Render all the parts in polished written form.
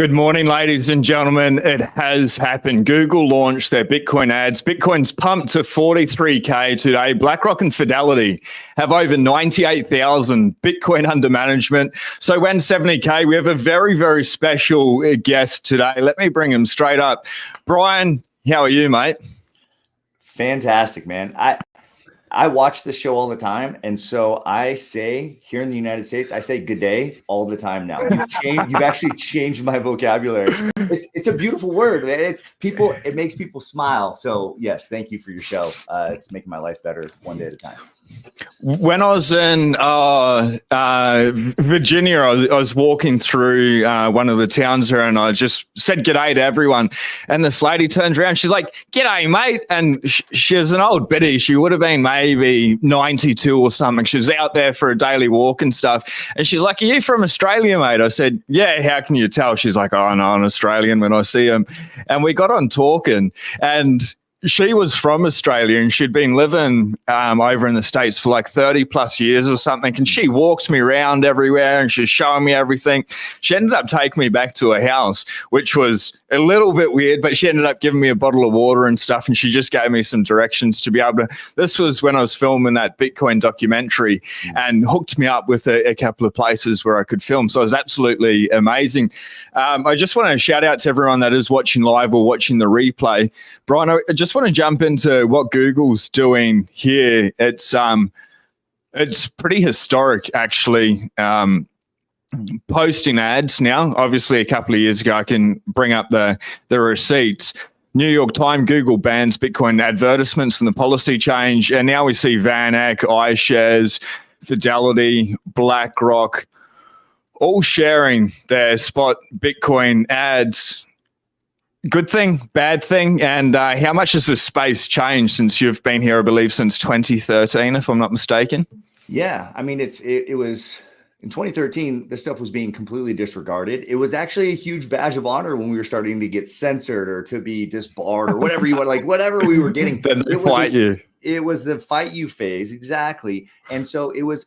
Good morning, ladies and gentlemen. It has happened. Google launched their Bitcoin ads. Bitcoin's pumped to 43K today. BlackRock and Fidelity have over 98,000 Bitcoin under management. So when 70K, we have a very, very special guest today. Let me bring him straight up. Brian, how are you, mate? Fantastic, man. I watch the show all the time, and so I say here in the United States, I say good day all the time now. You've actually changed my vocabulary. It's a beautiful word, man. It makes people smile. So yes, thank you for your show. It's making my life better one day at a time. When I was in Virginia, I was walking through one of the towns there, and I just said g'day to everyone. And this lady turns around, she's like, "G'day, mate." And she's an old biddy. She would have been maybe 92 or something. She was out there for a daily walk and stuff. And she's like, "Are you from Australia, mate?" I said, "Yeah, how can you tell?" She's like, "Oh, no, I'm Australian when I see him." And we got on talking, and she was from Australia and she'd been living over in the States for like 30 plus years or something. And she walks me around everywhere and she's showing me everything. She ended up taking me back to her house, which was a little bit weird, but she ended up giving me a bottle of water and stuff. And she just gave me some directions to be able to, this was when I was filming that Bitcoin documentary, and hooked me up with a couple of places where I could film. So it was absolutely amazing. I just want to shout out to everyone that is watching live or watching the replay. Brian, I just want to jump into what Google's doing here. It's pretty historic, actually. Posting ads now. Obviously, a couple of years ago, I can bring up the receipts. New York Times, Google bans Bitcoin advertisements and the policy change. And now we see VanEck, iShares, Fidelity, BlackRock, all sharing their spot Bitcoin ads. Good thing, bad thing, and how much has this space changed since you've been here, I believe, since 2013, if I'm not mistaken? Yeah, I mean, it was in 2013, this stuff was being completely disregarded. It was actually a huge badge of honor when we were starting to get censored or to be disbarred or whatever you want, like whatever we were getting. Then they fight you. It was the fight you phase, exactly. And so it was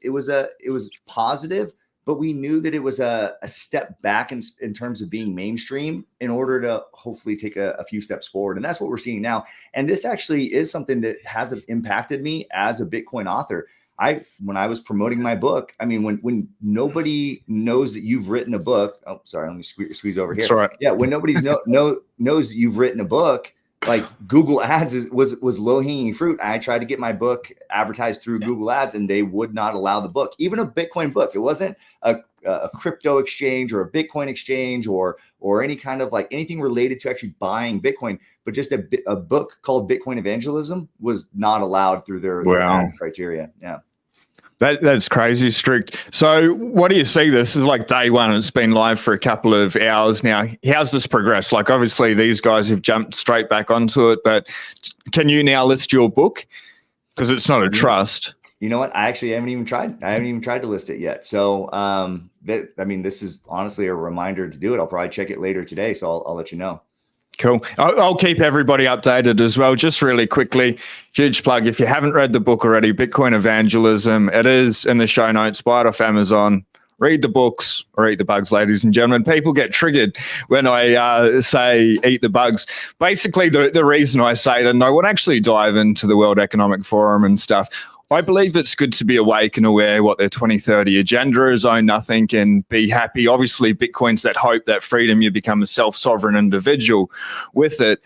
positive. But we knew that it was a step back in terms of being mainstream in order to hopefully take a few steps forward. And that's what we're seeing now. And this actually is something that has impacted me as a Bitcoin author. When I was promoting my book, I mean, when nobody knows that you've written a book, oh, sorry, let me squeeze over here. That's right. Yeah, when nobody knows that you've written a book, like Google Ads was low-hanging fruit. I tried to get my book advertised through Google Ads, and they would not allow the book, even a Bitcoin book. It wasn't a crypto exchange or a Bitcoin exchange or any kind of like anything related to actually buying Bitcoin, but just a book called Bitcoin Evangelism was not allowed through their ad criteria. Yeah. That's crazy strict. So what do you see? This is like day one. It's been live for a couple of hours now. How's this progressed? Like, obviously these guys have jumped straight back onto it, but can you now list your book? Because it's not a trust. You know what? I actually haven't even tried. I haven't even tried to list it yet. So, this is honestly a reminder to do it. I'll probably check it later today. So I'll let you know. Cool. I'll keep everybody updated as well. Just really quickly, huge plug. If you haven't read the book already, Bitcoin Evangelism, it is in the show notes. Buy it off Amazon. Read the books or eat the bugs, ladies and gentlemen. People get triggered when I say eat the bugs. Basically, the reason I say that, and I won't actually dive into the World Economic Forum and stuff. I believe it's good to be awake and aware what their 2030 agenda is, own nothing and be happy. Obviously, Bitcoin's that hope, that freedom, you become a self-sovereign individual with it.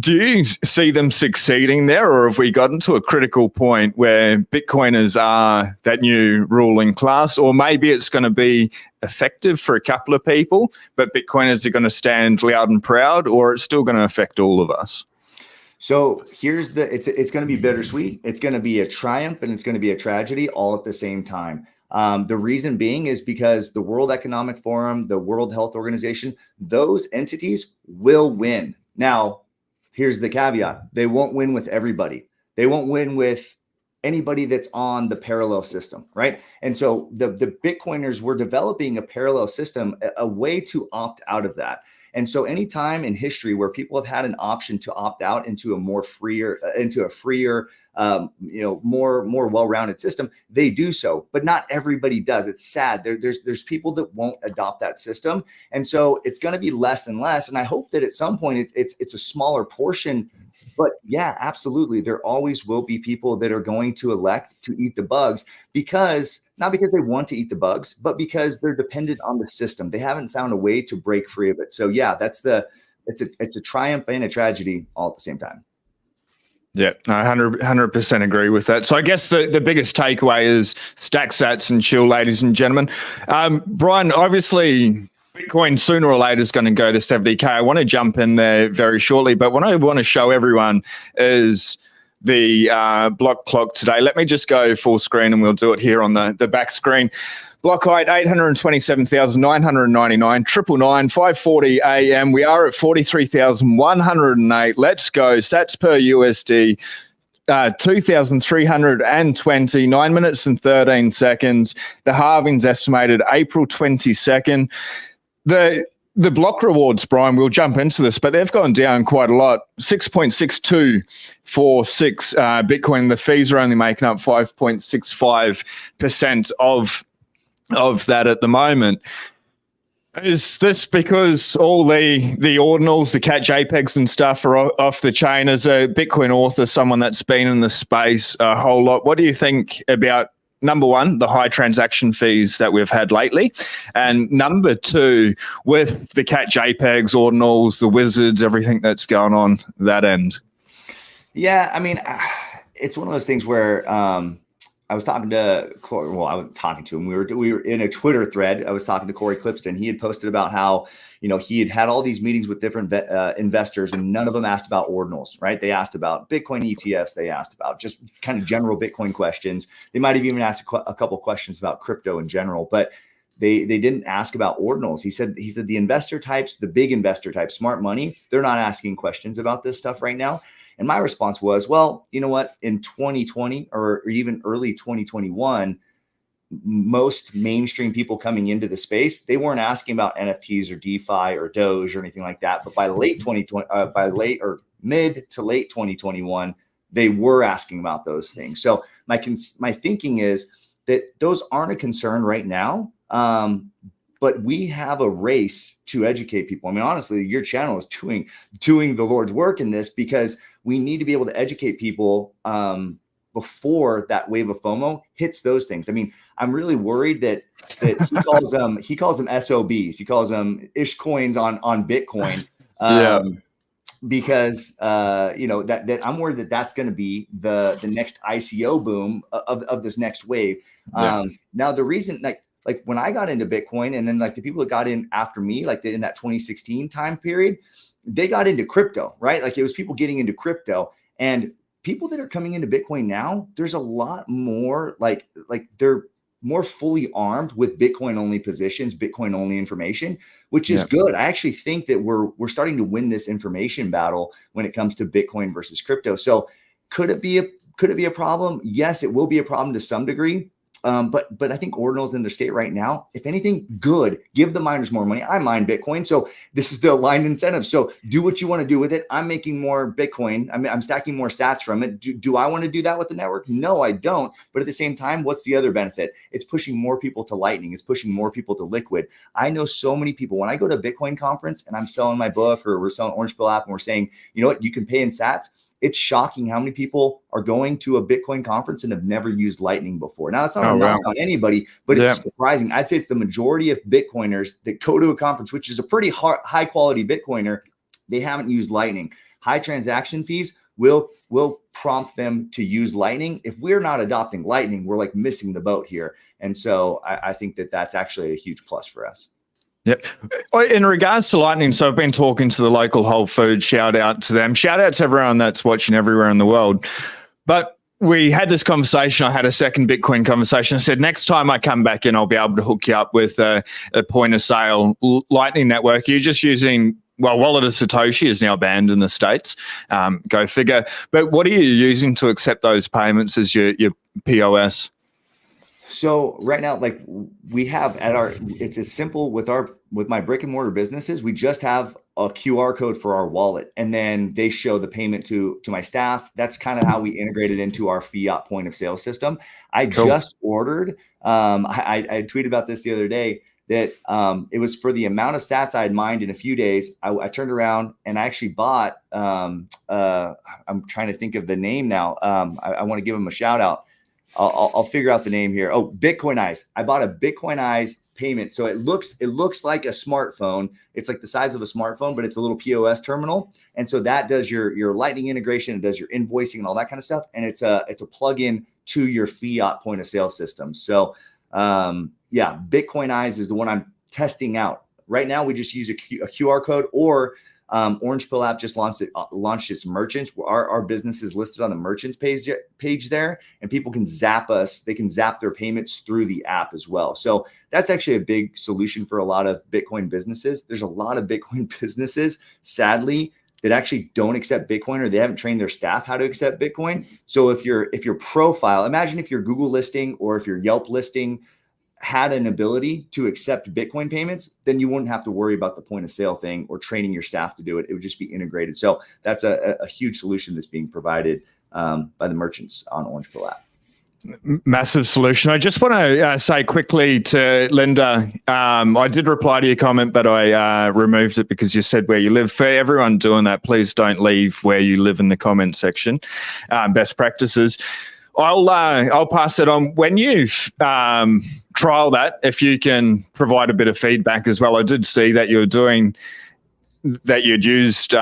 Do you see them succeeding there, or have we gotten to a critical point where Bitcoiners are that new ruling class, or maybe it's going to be effective for a couple of people, but Bitcoiners are going to stand loud and proud, or it's still going to affect all of us? So here's it's going to be bittersweet. It's going to be a triumph and it's going to be a tragedy all at the same time. The reason being is because the World Economic Forum, the World Health Organization, those entities will win. Now, here's the caveat. They won't win with everybody. They won't win with anybody that's on the parallel system, right? And so the Bitcoiners were developing a parallel system, a way to opt out of that. And so anytime in history where people have had an option to opt out into a freer, more well-rounded system, they do so, but not everybody does. It's sad. There's people that won't adopt that system. And so it's going to be less and less. And I hope that at some point it's a smaller portion. But yeah, absolutely. There always will be people that are going to elect to eat the bugs not because they want to eat the bugs, but because they're dependent on the system. They haven't found a way to break free of it. So yeah, it's a triumph and a tragedy all at the same time. Yeah, I 100% agree with that. So I guess the biggest takeaway is stack sats and chill, ladies and gentlemen. Brian, obviously Bitcoin sooner or later is going to go to 70K. I want to jump in there very shortly, but what I want to show everyone is the block clock today. Let me just go full screen and we'll do it here on the back screen. Block height 827,999, 999, 5:40 a.m. We are at 43,108. Let's go. Sats per USD 2,320, 9 minutes and 13 seconds. The halving's estimated April 22nd. The block rewards, Brian, we'll jump into this, but they've gone down quite a lot. 6.6246 Bitcoin. The fees are only making up 5.65% of that at the moment. Is this because all the ordinals, the cat JPEGs and stuff are off the chain? As a Bitcoin author, someone that's been in the space a whole lot, what do you think about, number one, the high transaction fees that we've had lately, and number two, with the cat JPEGs, ordinals, the wizards, everything that's going on that end? Yeah, I mean, it's one of those things where I was talking to Corey. Well, I was talking to him. We were in a Twitter thread. I was talking to Corey Clipston. He had posted about how, he had all these meetings with different investors, and none of them asked about ordinals, right? They asked about Bitcoin ETFs. They asked about just kind of general Bitcoin questions. They might have even asked a couple questions about crypto in general, but they didn't ask about ordinals. He said the investor types, the big investor types, smart money, they're not asking questions about this stuff right now. And my response was, well, you know what? In 2020 or even early 2021, most mainstream people coming into the space, they weren't asking about NFTs or DeFi or Doge or anything like that. But by mid to late 2021, they were asking about those things. So my thinking is that those aren't a concern right now. But we have a race to educate people. I mean, honestly, your channel is doing the Lord's work in this, because we need to be able to educate people before that wave of FOMO hits those things. I mean, I'm really worried that he calls them SOBs. He calls them ish coins on Bitcoin. Because that I'm worried that that's going to be the next ICO boom of this next wave. Now the reason, like when I got into Bitcoin, and then like the people that got in after me, like in that 2016 time period, they got into crypto, right? Like it was people getting into crypto, and people that are coming into Bitcoin now, there's a lot more like they're more fully armed with Bitcoin only positions, Bitcoin only information, which is good. I actually think that we're starting to win this information battle when it comes to Bitcoin versus crypto. So could it be a problem? Yes, it will be a problem to some degree. But I think ordinals in their state right now, if anything, good. Give the miners more money. I mine Bitcoin, so this is the aligned incentive. So do what you want to do with it. I'm making more Bitcoin. I'm stacking more sats from it. Do I want to do that with the network? No, I don't. But at the same time, what's the other benefit? It's pushing more people to Lightning. It's pushing more people to Liquid. I know so many people. When I go to a Bitcoin conference and I'm selling my book, or we're selling Orange Pill app, and we're saying, you know what, you can pay in sats. It's shocking how many people are going to a Bitcoin conference and have never used Lightning before. Now, that's not a knock on anybody, but it's surprising. I'd say it's the majority of Bitcoiners that go to a conference, which is a pretty high quality Bitcoiner, they haven't used Lightning. High transaction fees will prompt them to use Lightning. If we're not adopting Lightning, we're like missing the boat here. And so I think that that's actually a huge plus for us. Yep. In regards to Lightning, so I've been talking to the local Whole Foods, shout out to them. Shout out to everyone that's watching everywhere in the world. But we had this conversation. I had a second Bitcoin conversation. I said, next time I come back in, I'll be able to hook you up with a point of sale Lightning network. You're just using, Wallet of Satoshi is now banned in the States. Go figure. But what are you using to accept those payments as your POS? So right now, like we have it's as simple with my brick and mortar businesses. We just have a QR code for our wallet, and then they show the payment to my staff. That's kind of how we integrated into our fiat point of sale system. I just ordered, I tweeted about this the other day, that it was for the amount of sats I had mined in a few days. I turned around and I actually bought, I'm trying to think of the name now. I want to give them a shout out. I'll figure out the name here. Oh, Bitcoin Eyes. I bought a Bitcoin Eyes payment. So it looks like a smartphone. It's like the size of a smartphone, but it's a little POS terminal. And so that does your Lightning integration, it does your invoicing and all that kind of stuff. And it's a plugin to your fiat point of sale system. So yeah, Bitcoin Eyes is the one I'm testing out. Right now, we just use a QR code, or Orange Pill app just launched its merchants. Our business is listed on the merchants page there, and people can zap us. They can zap their payments through the app as well. So that's actually a big solution for a lot of Bitcoin businesses. There's a lot of Bitcoin businesses, sadly, that actually don't accept Bitcoin, or they haven't trained their staff how to accept Bitcoin. So if your profile, imagine if your Google listing or if your Yelp listing had an ability to accept Bitcoin payments, then you wouldn't have to worry about the point of sale thing or training your staff to do it. It would just be integrated. So that's a huge solution that's being provided by the merchants on Orange Pill app. Massive solution. I just want to say quickly to Linda, I did reply to your comment, but I removed it because you said where you live. For everyone doing that, please don't leave where you live in the comment section. Best practices. I'll pass it on. When you trial that, if you can provide a bit of feedback as well. I did see that you're doing that. You'd used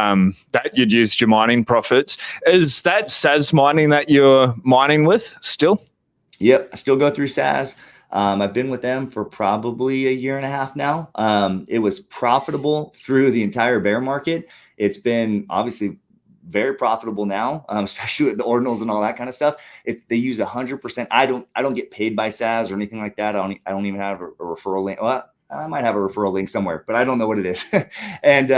your mining profits. Is that SAS mining that you're mining with still? Yep, I still go through SAS. I've been with them for probably a year and a half now. It was profitable through the entire bear market. It's been obviously very profitable now, especially with the ordinals and all that kind of stuff. They use 100%. I don't get paid by SAS or anything like that. I don't even have a referral link. Well, I might have a referral link somewhere, but I don't know what it is. And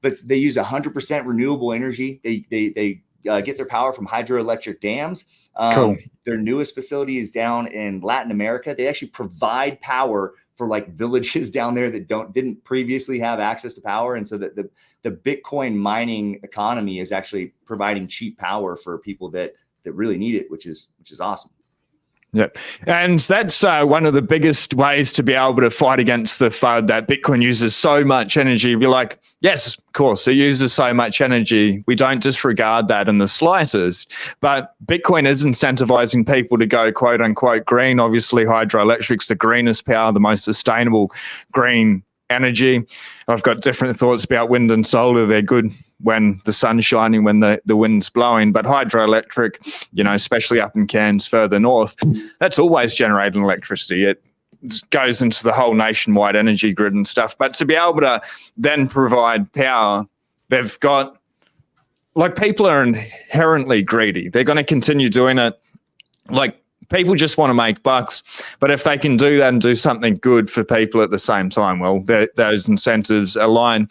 but they use 100% renewable energy. They get their power from hydroelectric dams. Cool. Their newest facility is down in Latin America. They actually provide power for like villages down there that didn't previously have access to power, and so that the Bitcoin mining economy is actually providing cheap power for people that really need it, which is awesome. Yeah. And that's one of the biggest ways to be able to fight against the FUD that Bitcoin uses so much energy. Be like, yes, of course, it uses so much energy. We don't disregard that in the slightest. But Bitcoin is incentivizing people to go quote unquote green. Obviously, hydroelectric's the greenest power, the most sustainable green energy. I've got different thoughts about wind and solar. They're good when the sun's shining, when the wind's blowing, but hydroelectric, especially up in Cairns further north, that's always generating electricity. It goes into the whole nationwide energy grid and stuff. But to be able to then provide power, they've got, like, people are inherently greedy. They're going to continue doing it. Like, people just want to make bucks, but if they can do that and do something good for people at the same time, well, those incentives align.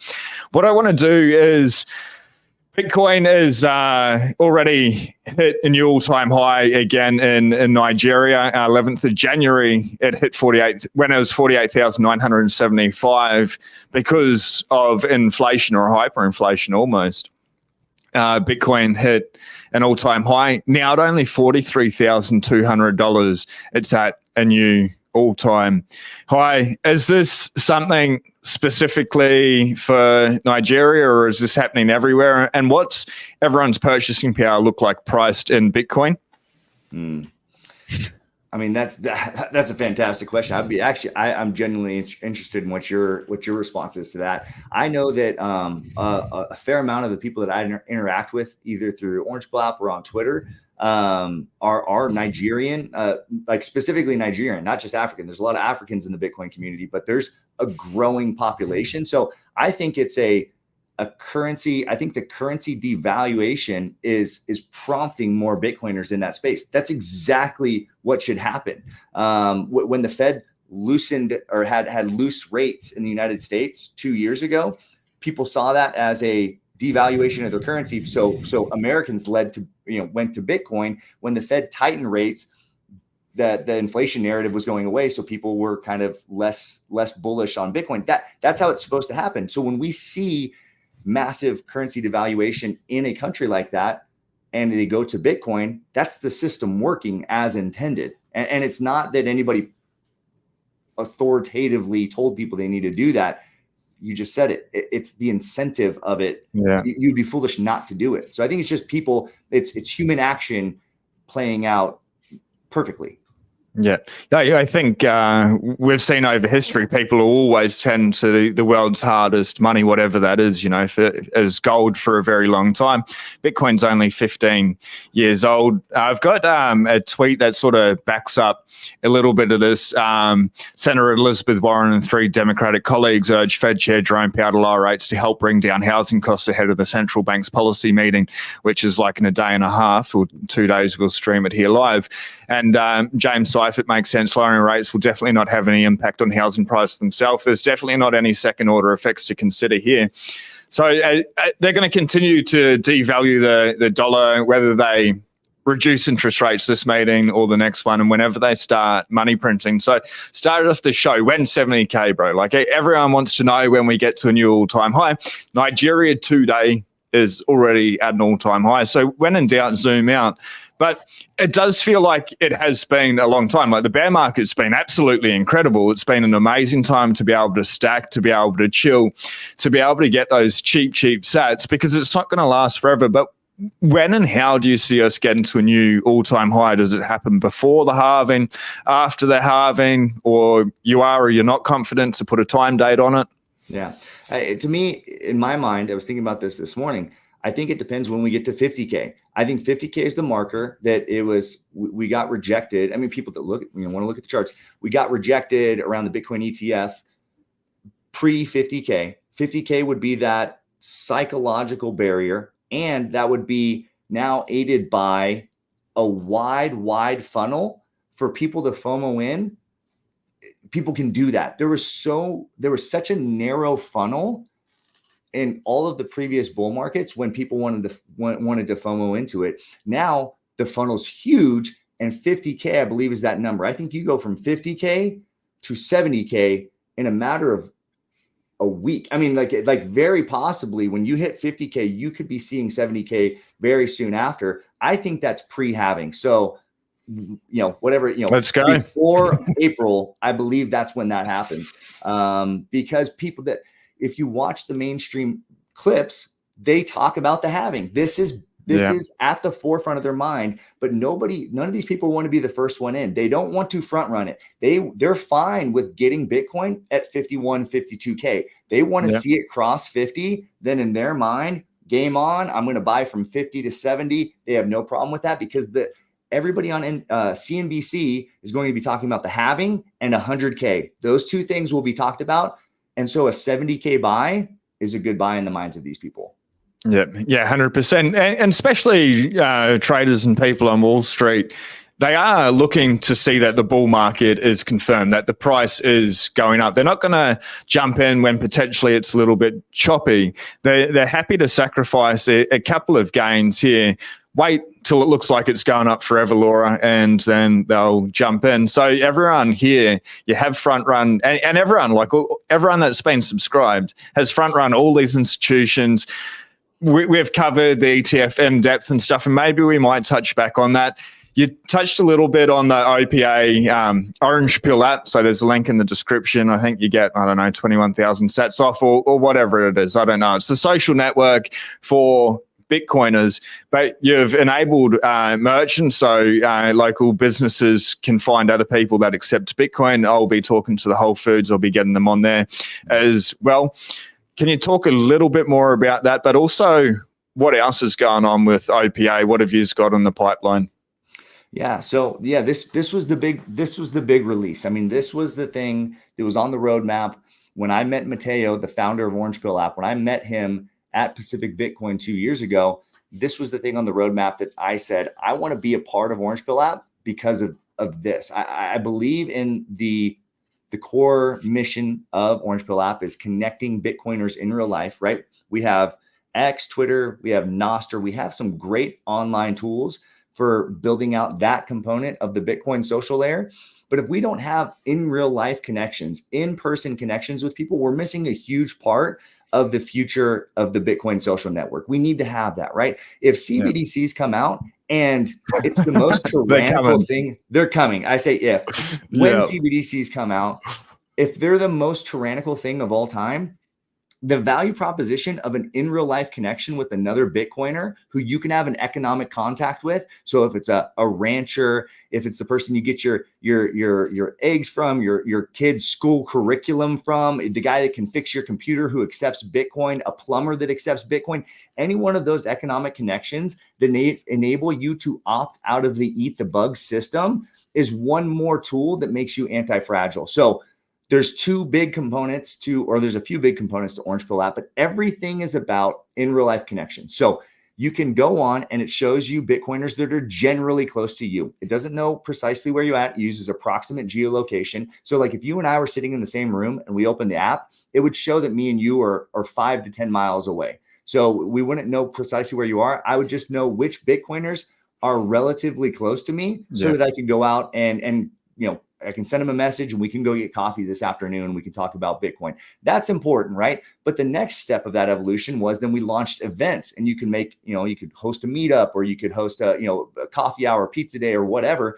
What I want to do is, Bitcoin is already hit a new all-time high again in Nigeria. 11th of January, it hit 48,975 because of inflation, or hyperinflation almost. Bitcoin hit an all-time high. Now at only $43,200, it's at a new all-time high. Is this something specifically for Nigeria, or is this happening everywhere? And what's everyone's purchasing power look like priced in Bitcoin? I mean, that's a fantastic question. I'm genuinely interested in what your response is to that. I know that a fair amount of the people that I interact with, either through Orange Pill app or on Twitter, are Nigerian, like specifically Nigerian, not just African. There's a lot of Africans in the Bitcoin community, but there's a growing population. So I think it's a currency. I think the currency devaluation is prompting more Bitcoiners in that space. That's exactly what should happen. When the Fed loosened or had loose rates in the United States 2 years ago, people saw that as a devaluation of their currency. So Americans went to Bitcoin. When the Fed tightened rates, the inflation narrative was going away. So people were kind of less bullish on Bitcoin. That's how it's supposed to happen. So when we see massive currency devaluation in a country like that, and they go to Bitcoin, that's the system working as intended. And it's not that anybody authoritatively told people they need to do that. You just said it. It's the incentive of it. Yeah. You'd be foolish not to do it. So I think it's just people, it's human action playing out perfectly. Yeah, I think we've seen over history, people always tend to the world's hardest money, whatever that is, as gold for a very long time. Bitcoin's only 15 years old. I've got a tweet that sort of backs up a little bit of this. Senator Elizabeth Warren and 3 Democratic colleagues urged Fed Chair Jerome Powell to lower rates to help bring down housing costs ahead of the central bank's policy meeting, which is like in a day and a half or 2 days. We'll stream it here live. And James if it makes sense, lowering rates will definitely not have any impact on housing prices themselves. There's definitely not any second order effects to consider here. So they're going to continue to devalue the dollar, whether they reduce interest rates this meeting or the next one, and whenever they start money printing. So started off the show, when 70K, bro? Like everyone wants to know when we get to a new all-time high. Nigeria today is already at an all-time high. So when in doubt, zoom out. But it does feel like it has been a long time. Like the bear market's been absolutely incredible. It's been an amazing time to be able to stack, to be able to chill, to be able to get those cheap sats, because it's not going to last forever. But when and how do you see us getting to a new all-time high? Does it happen before the halving, after the halving, or you're not confident to put a time date on it? Yeah. To me, in my mind, I was thinking about this morning. I think it depends when we get to 50K. I think 50K is the marker that we got rejected. I mean, people that want to look at the charts, we got rejected around the Bitcoin ETF pre 50K. 50K would be that psychological barrier. And that would be now aided by a wide funnel for people to FOMO in. People can do that. There was such a narrow funnel in all of the previous bull markets when people wanted to FOMO into it. Now the funnel's huge, and 50K, I believe, is that number. I think you go from 50K to 70K in a matter of a week. I mean, like very possibly when you hit 50K, you could be seeing 70K very soon after. I think that's pre-halving. So, whatever, let's go before April, I believe that's when that happens. Because if you watch the mainstream clips, they talk about the halving. This is at the forefront of their mind, but none of these people want to be the first one in. They don't want to front run it. They're fine with getting Bitcoin at 51, 52K. They want to see it cross 50. Then in their mind, game on. I'm going to buy from 50 to 70. They have no problem with that, because everybody on CNBC is going to be talking about the halving and 100K. Those two things will be talked about. And so a 70K buy is a good buy in the minds of these people. Yeah, 100%. And especially traders and people on Wall Street, they are looking to see that the bull market is confirmed, that the price is going up. They're not going to jump in when potentially it's a little bit choppy. They're happy to sacrifice a couple of gains here. Wait till it looks like it's going up forever, Laura, and then they'll jump in. So everyone here, you have front run, and everyone that's been subscribed has front run all these institutions. We've covered the ETF in depth and stuff, and maybe we might touch back on that. You touched a little bit on the OPA Orange Pill app. So there's a link in the description. I think you get, 21,000 sats off or whatever it is. I don't know. It's the social network for Bitcoiners, but you've enabled merchants, so local businesses can find other people that accept Bitcoin. I'll be talking to the Whole Foods. I'll be getting them on there as well. Can you talk a little bit more about that, but also what else is going on with OPA? What have you got in the pipeline? Yeah. So this was the big release. I mean, this was the thing that was on the roadmap when I met Mateo, the founder of Orange Pill app. When I met him at Pacific Bitcoin 2 years ago, this was the thing on the roadmap that I said, I want to be a part of Orange Pill app because of this. I believe in the core mission of Orange Pill app is connecting Bitcoiners in real life, right? We have X, Twitter, we have Nostr, we have some great online tools for building out that component of the Bitcoin social layer. But if we don't have in real life connections, in-person connections with people, we're missing a huge part of the future of the Bitcoin social network. We need to have that, right? If CBDCs come out and it's the most tyrannical thing, they're coming. I say if. When CBDCs come out, if they're the most tyrannical thing of all time, the value proposition of an in real life connection with another Bitcoiner who you can have an economic contact with. So if it's a rancher, if it's the person you get your eggs from, your kid's school curriculum from, the guy that can fix your computer who accepts Bitcoin, a plumber that accepts Bitcoin, any one of those economic connections that enable you to opt out of the eat the bug system is one more tool that makes you anti-fragile. So there's a few big components to Orange Pill app, but everything is about in real life connection. So you can go on and it shows you Bitcoiners that are generally close to you. It doesn't know precisely where you're at. It uses approximate geolocation. So like if you and I were sitting in the same room and we opened the app, it would show that me and you are 5 to 10 miles away. So we wouldn't know precisely where you are. I would just know which Bitcoiners are relatively close to me so that I can go out and I can send them a message and we can go get coffee this afternoon and we can talk about Bitcoin. That's important, right? But the next step of that evolution was then we launched events, and you can make, you could host a meetup, or you could host a coffee hour, pizza day, or whatever.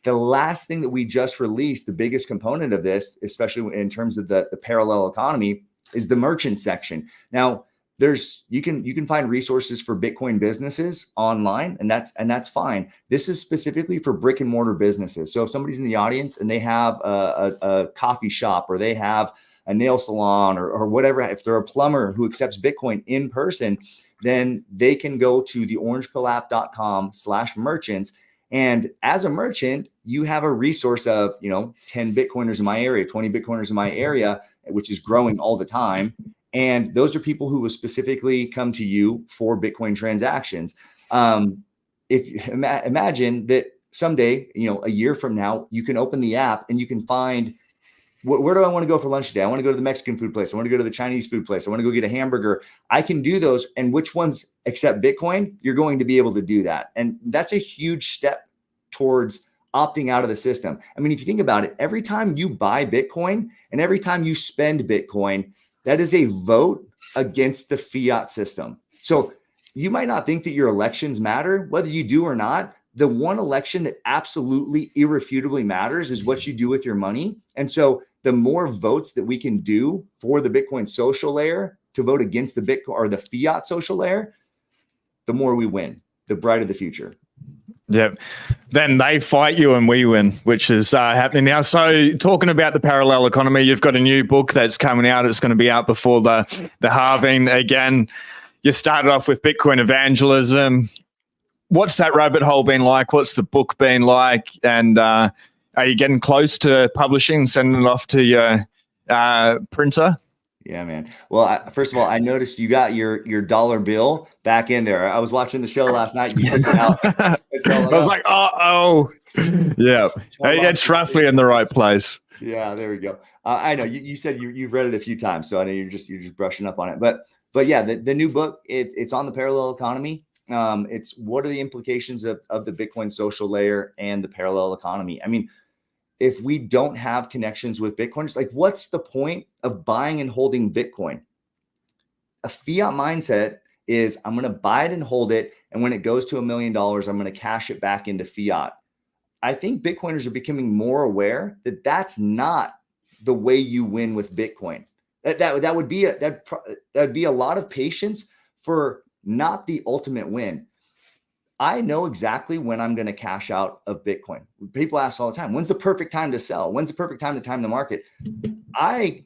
The last thing that we just released, the biggest component of this, especially in terms of the parallel economy, is the merchant section. Now, you can find resources for Bitcoin businesses online, and that's fine. This is specifically for brick and mortar businesses. So if somebody's in the audience and they have a coffee shop, or they have a nail salon, or whatever, if they're a plumber who accepts Bitcoin in person, then they can go to the orangepillapp.com/merchants. And as a merchant, you have a resource of 10 Bitcoiners in my area, 20 Bitcoiners in my area, which is growing all the time. And those are people who will specifically come to you for Bitcoin transactions. If imagine that someday, a year from now, you can open the app and you can find, where do I want to go for lunch today? I want to go to the Mexican food place. I want to go to the Chinese food place. I want to go get a hamburger. I can do those. And which ones accept Bitcoin? You're going to be able to do that. And that's a huge step towards opting out of the system. I mean, if you think about it, every time you buy Bitcoin and every time you spend Bitcoin, that is a vote against the fiat system. So you might not think that your elections matter, whether you do or not. The one election that absolutely irrefutably matters is what you do with your money. And so the more votes that we can do for the Bitcoin social layer to vote against the Bitcoin or the fiat social layer, the more we win, the brighter the future. Yep. Then they fight you and we win, which is happening now. So talking about the parallel economy, you've got a new book that's coming out. It's going to be out before the halving. Again, you started off with Bitcoin evangelism. What's that rabbit hole been like? What's the book been like? And are you getting close to publishing, sending it off to your printer? Yeah, man. Well, first of all, I noticed you got your dollar bill back in there. I was watching the show last night. You took it out. I was like, oh, yeah. It's roughly in the right place. Yeah, there we go. I know you said you've read it a few times, so I know you're just brushing up on it. But yeah, the new book, it's on the parallel economy. It's what are the implications of the Bitcoin social layer and the parallel economy? I mean, if we don't have connections with Bitcoin, it's like, what's the point of buying and holding Bitcoin? A fiat mindset is I'm going to buy it and hold it. And when it goes to $1 million, I'm going to cash it back into fiat. I think Bitcoiners are becoming more aware that that's not the way you win with Bitcoin. That would be that'd be a lot of patience for not the ultimate win. I know exactly when I'm going to cash out of Bitcoin. People ask all the time, when's the perfect time to sell? When's the perfect time to time the market? I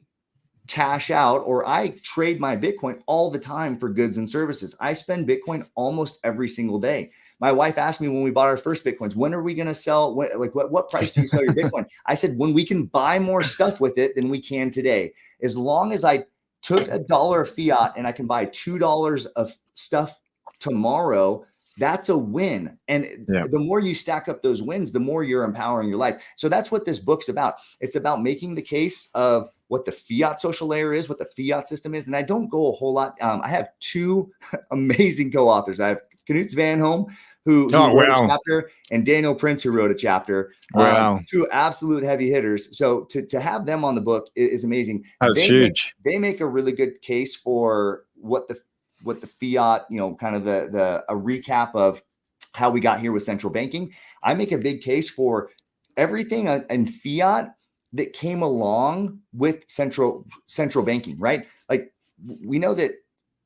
cash out or I trade my Bitcoin all the time for goods and services. I spend Bitcoin almost every single day. My wife asked me when we bought our first Bitcoins, when are we going to sell? What price do you sell your Bitcoin? I said, when we can buy more stuff with it than we can today. As long as I took $1 of fiat and I can buy $2 of stuff tomorrow, that's a win. And the more you stack up those wins, the more you're empowering your life. So that's what this book's about. It's about making the case of what the fiat social layer is, what the fiat system is. And I don't go a whole lot. I have two amazing co-authors. I have Knut Svanholm who Oh, wrote wow. a chapter, and Daniel Prince, who wrote a chapter. Wow. Two absolute heavy hitters. So to have them on the book is amazing. That's huge. They make a really good case for what the fiat, kind of a recap of how we got here with central banking. I make a big case for everything in fiat that came along with central banking, right? Like, we know that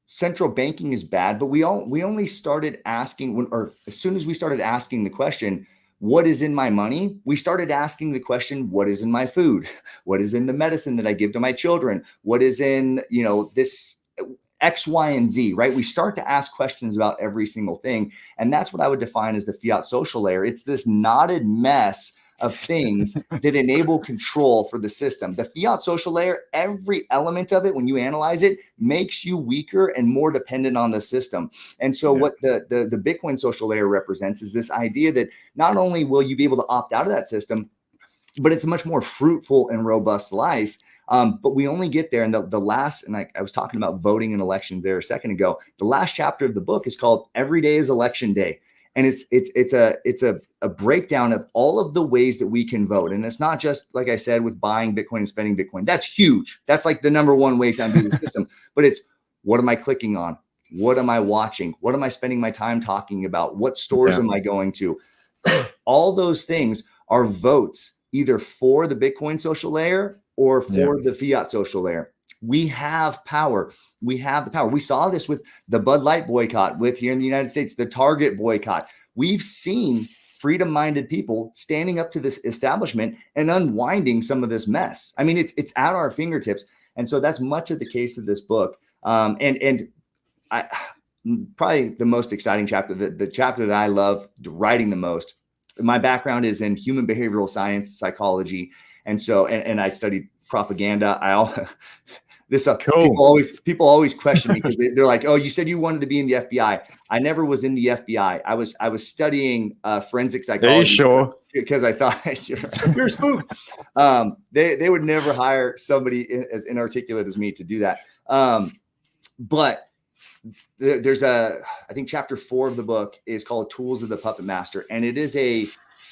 central banking is bad, but we only started asking as soon as we started asking the question, what is in my money? We started asking the question, what is in my food? What is in the medicine that I give to my children? What is in, this X, Y, and Z, right? We start to ask questions about every single thing. And that's what I would define as the fiat social layer. It's this knotted mess of things that enable control for the system. The fiat social layer, every element of it, when you analyze it, makes you weaker and more dependent on the system. And so what the Bitcoin social layer represents is this idea that not only will you be able to opt out of that system, but it's a much more fruitful and robust life. But we only get there. And the last, and I was talking about voting and elections there a second ago. The last chapter of the book is called "Every Day is Election Day." And it's a breakdown of all of the ways that we can vote. And it's not just, like I said, with buying Bitcoin and spending Bitcoin. That's huge. That's like the number one way to undo the system. But it's, what am I clicking on? What am I watching? What am I spending my time talking about? What stores am I going to? All those things are votes, either for the Bitcoin social layer or for the fiat social layer. We have power. We have the power. We saw this with the Bud Light boycott, with here in the United States, the Target boycott. We've seen freedom-minded people standing up to this establishment and unwinding some of this mess. I mean, it's at our fingertips. And so that's much of the case of this book. And I probably the most exciting chapter, the chapter that I love writing the most. My background is in human behavioral science, psychology. And so, and I studied propaganda. Cool. People always question me because they're like, "Oh, you said you wanted to be in the FBI." I never was in the FBI. I was studying forensic psychology. Are you sure? Because I thought you're spooked. They would never hire somebody as inarticulate as me to do that. But there's I think chapter 4 of the book is called "Tools of the Puppet Master," and it is a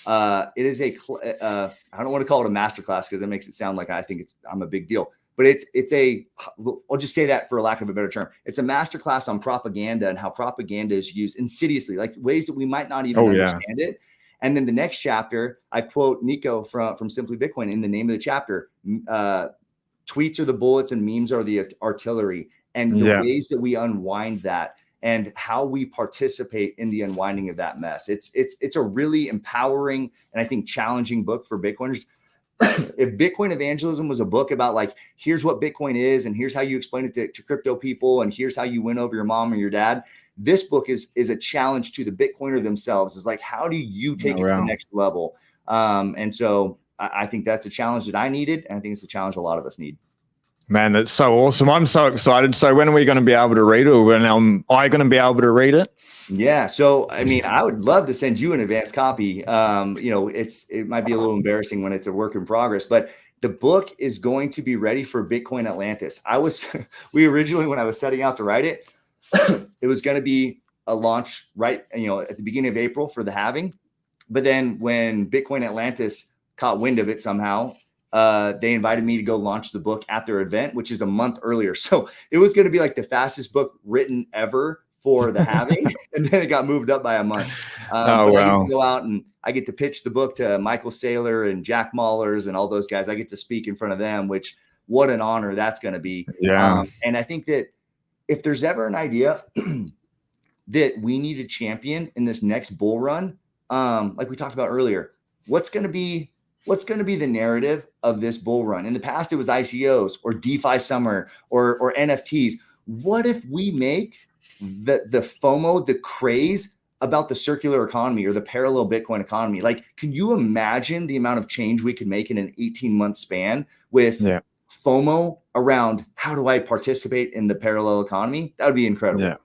I don't want to call it a masterclass because it makes it sound like I'm a big deal. But I'll just say that for lack of a better term. It's a masterclass on propaganda and how propaganda is used insidiously, like ways that we might not even understand it. And then the next chapter, I quote Nico from Simply Bitcoin in the name of the chapter. Tweets are the bullets and memes are the artillery, and the ways that we unwind that and how we participate in the unwinding of that mess. It's a really empowering and I think challenging book for Bitcoiners. If Bitcoin Evangelism was a book about like, here's what Bitcoin is, and here's how you explain it to crypto people, and here's how you win over your mom or your dad, this book is a challenge to the Bitcoiner themselves. It's like, how do you take it to the next level? And so I think that's a challenge that I needed, and I think it's a challenge a lot of us need. Man, that's so awesome. I'm so excited. So when are we going to be able to read it? Or when am I going to be able to read it? Yeah. So, I mean, I would love to send you an advanced copy. It might be a little embarrassing when it's a work in progress, but the book is going to be ready for Bitcoin Atlantis. We originally, when I was setting out to write it, it was going to be a launch at the beginning of April for the halving. But then when Bitcoin Atlantis caught wind of it somehow, they invited me to go launch the book at their event, which is a month earlier. So it was going to be like the fastest book written ever for the halving. And then it got moved up by a month. I get to go out and I get to pitch the book to Michael Saylor and Jack Mahlers and all those guys. I get to speak in front of them, which what an honor that's going to be. Yeah. And I think that if there's ever an idea that we need to champion in this next bull run, like we talked about earlier, what's going to be the narrative of this bull run? In the past, it was ICOs or DeFi summer or NFTs. What if we make the FOMO, the craze about the circular economy or the parallel Bitcoin economy? Like, can you imagine the amount of change we could make in an 18-month span with FOMO around how do I participate in the parallel economy? That would be incredible. Yeah.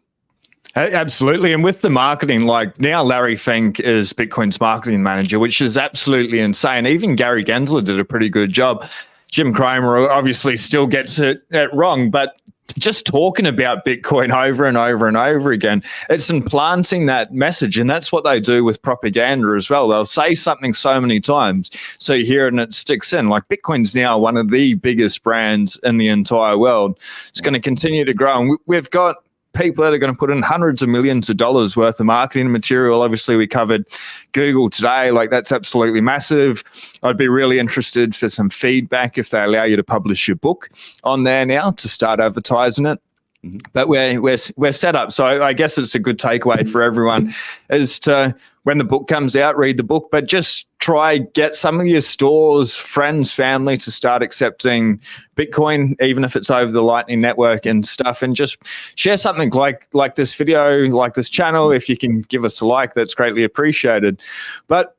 Absolutely. And with the marketing, like now Larry Fink is Bitcoin's marketing manager, which is absolutely insane. Even Gary Gensler did a pretty good job. Jim Cramer obviously still gets it wrong, but just talking about Bitcoin over and over and over again. It's implanting that message. And that's what they do with propaganda as well. They'll say something so many times, so you hear it and it sticks in. Like Bitcoin's now one of the biggest brands in the entire world. It's going to continue to grow. And we've got people that are going to put in hundreds of millions of dollars worth of marketing material. Obviously, we covered Google today. Like, that's absolutely massive. I'd be really interested for some feedback if they allow you to publish your book on there now to start advertising it. Mm-hmm. But we're set up. So I guess it's a good takeaway for everyone is to, when the book comes out, read the book, but just try get some of your stores, friends, family to start accepting Bitcoin, even if it's over the Lightning Network and stuff, and just share something like this video, like this channel. If you can give us a like, that's greatly appreciated. But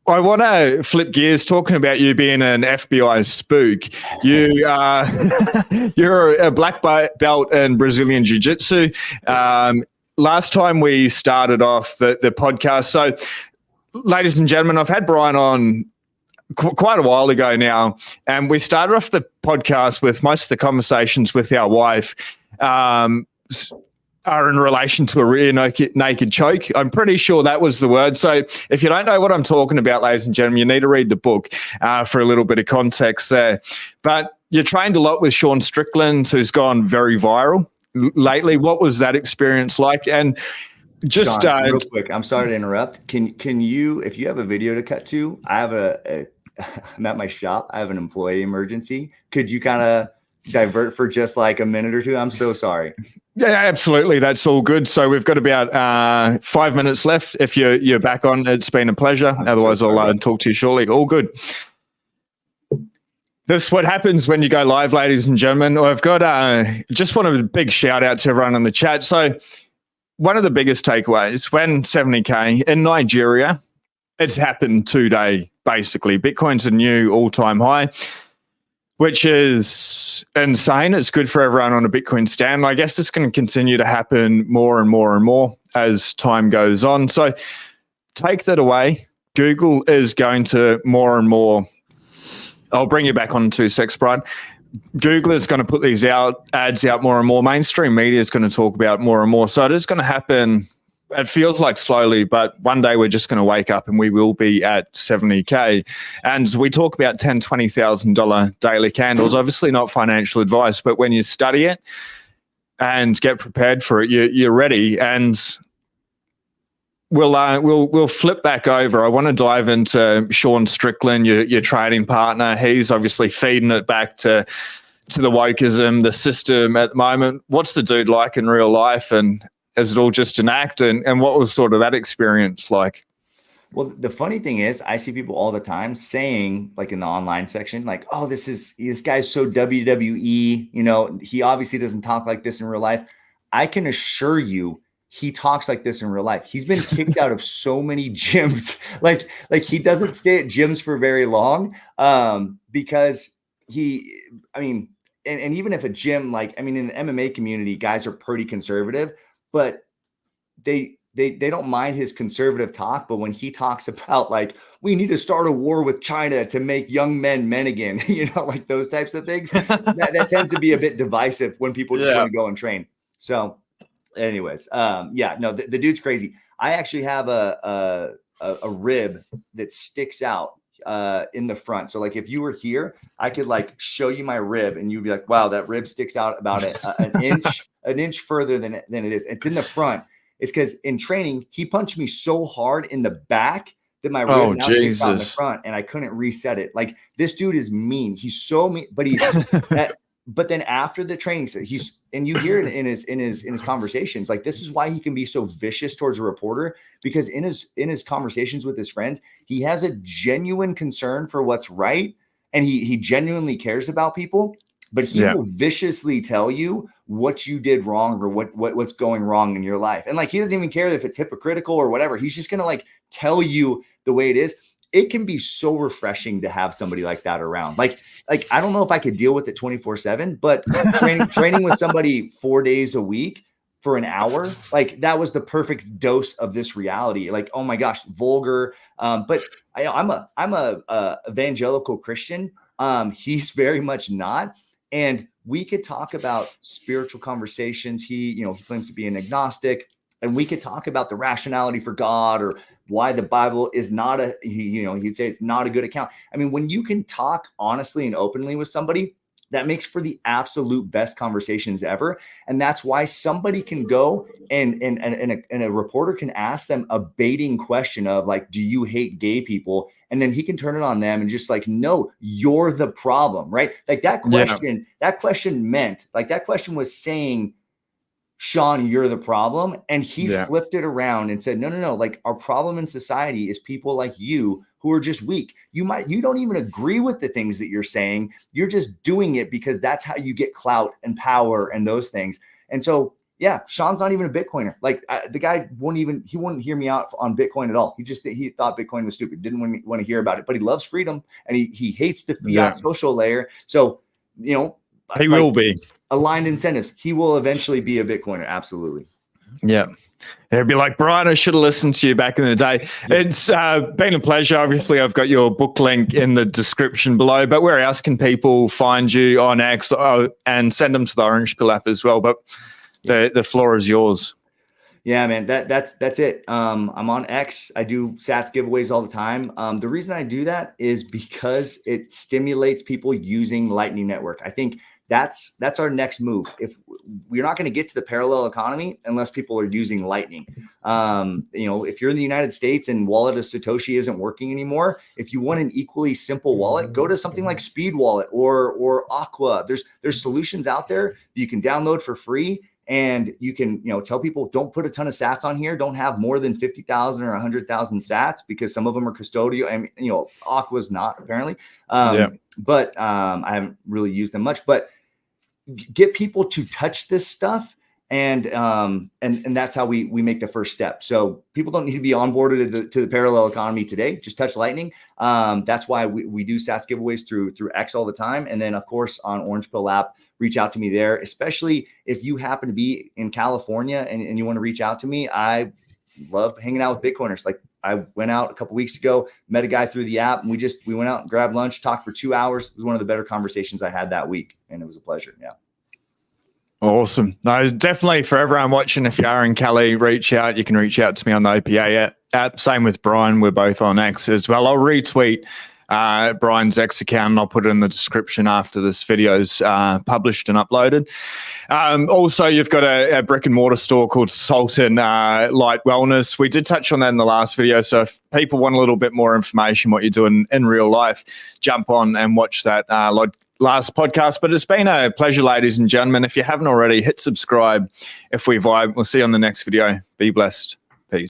I want to flip gears, talking about you being an FBI spook. You're a black belt in Brazilian Jiu-Jitsu. Last time we started off the podcast. So, ladies and gentlemen, I've had Brian on quite a while ago now, and we started off the podcast with most of the conversations with our wife are in relation to a rear naked choke. I'm pretty sure that was the word. So if you don't know what I'm talking about, ladies and gentlemen, you need to read the book for a little bit of context there. But you trained a lot with Sean Strickland, who's gone very viral lately. What was that experience like? And just Sean, real quick, I'm sorry to interrupt. Can you, if you have a video to cut to, I have I'm at my shop. I have an employee emergency. Could you kind of divert for just like a minute or two? I'm so sorry. Yeah, absolutely. That's all good. So we've got about 5 minutes left. If you're back on, it's been a pleasure. Otherwise, I'll talk to you shortly. All good. This is what happens when you go live, ladies and gentlemen. I've got just want a big shout out to everyone in the chat. So one of the biggest takeaways, when 70K in Nigeria, it's happened today, basically. Bitcoin's a new all-time high, which is insane. It's good for everyone on a Bitcoin stand. I guess it's going to continue to happen more and more and more as time goes on. So take that away. Google is going to more and more. I'll bring you back on in 2 secs, Brian. Google is going to put these ads out more and more. Mainstream media is going to talk about more and more. So it is going to happen. It feels like slowly, but one day we're just going to wake up and we will be at 70K. And we talk about $10,000, $20,000 daily candles. Obviously not financial advice, but when you study it and get prepared for it, you're ready. And we'll flip back over. I want to dive into Sean Strickland, your trading partner. He's obviously feeding it back to the wokeism, the system at the moment. What's the dude like in real life? And is it all just an act? And what was sort of that experience like? Well, the funny thing is, I see people all the time saying, like in the online section, like, oh, this guy's so WWE, you know, he obviously doesn't talk like this in real life. I can assure you, he talks like this in real life. He's been kicked out of so many gyms. Like he doesn't stay at gyms for very long because and even if a gym, in the MMA community, guys are pretty conservative, but they don't mind his conservative talk. But when he talks about like, we need to start a war with China to make young men again, you know, like those types of things, that tends to be a bit divisive when people just want to go and train. So anyways, the dude's crazy. I actually have a rib that sticks out in the front. So like if you were here, I could like show you my rib and you'd be like, wow, that rib sticks out about an inch further than it is. It's in the front. It's because in training, he punched me so hard in the back that my rib now sticks out in the front and I couldn't reset it. Like this dude is mean. He's so mean, but he's but then after the training, and you hear it in his conversations, like this is why he can be so vicious towards a reporter, because in his conversations with his friends, he has a genuine concern for what's right. And he genuinely cares about people, but he will viciously tell you what you did wrong or what's going wrong in your life. And like, he doesn't even care if it's hypocritical or whatever. He's just going to like tell you the way it is. It can be so refreshing to have somebody like that around. Like I don't know if I could deal with it 24/7, but training with somebody 4 days a week for an hour, like that was the perfect dose of this reality. Like, oh my gosh, vulgar. But I'm a evangelical Christian. He's very much not. And we could talk about spiritual conversations. He claims to be an agnostic, and we could talk about the rationality for God or why the Bible is not he'd say it's not a good account. I mean, when you can talk honestly and openly with somebody, that makes for the absolute best conversations ever. And that's why somebody can go and a reporter can ask them a baiting question of like, do you hate gay people? And then he can turn it on them and just like, no, you're the problem, right? Like that question, that question was saying, Sean, you're the problem. And he flipped it around and said, no. Like our problem in society is people like you who are just weak. You don't even agree with the things that you're saying. You're just doing it because that's how you get clout and power and those things. And so, yeah, Sean's not even a Bitcoiner. Like the guy wouldn't hear me out on Bitcoin at all. He thought Bitcoin was stupid. Didn't want to hear about it, but he loves freedom and he hates the fiat social layer. So, he will be. Aligned incentives. He will eventually be a Bitcoiner. Absolutely. Yeah. It'd be like, Brian, I should have listened to you back in the day. It's been a pleasure. Obviously, I've got your book link in the description below, but where else can people find you on X and send them to the Orange Pill app as well? But the floor is yours. Yeah, man, that's it. I'm on X. I do Sats giveaways all the time. The reason I do that is because it stimulates people using Lightning Network. I think that's our next move. If we're not going to get to the parallel economy unless people are using Lightning. If you're in the United States and wallet of Satoshi isn't working anymore, if you want an equally simple wallet, go to something like Speed Wallet or Aqua. There's solutions out there that you can download for free. And you can, tell people don't put a ton of sats on here. Don't have more than 50,000 or 100,000 sats because some of them are custodial. I mean, Aqua's not apparently, but I haven't really used them much. But get people to touch this stuff, and that's how we make the first step. So people don't need to be onboarded to the parallel economy today. Just touch Lightning. That's why we do Sats giveaways through X all the time, and then of course on Orange Pill app. Reach out to me there, especially if you happen to be in California and you want to reach out to me. I love hanging out with Bitcoiners. Like I went out a couple weeks ago, met a guy through the app, and we went out and grabbed lunch, talked for 2 hours. It was one of the better conversations I had that week, and it was a pleasure. Yeah. Awesome. No, definitely for everyone watching, if you are in Cali, reach out. You can reach out to me on the OPA app. Same with Brian. We're both on X as well. I'll retweet Brian's X account, and I'll put it in the description after this video's published and uploaded. Also, you've got a brick and mortar store called Sultan Light Wellness. We did touch on that in the last video, so if people want a little bit more information what you're doing in real life, jump on and watch that last podcast. But it's been a pleasure, ladies and gentlemen. If you haven't already, hit subscribe. If we vibe, we'll see you on the next video. Be blessed.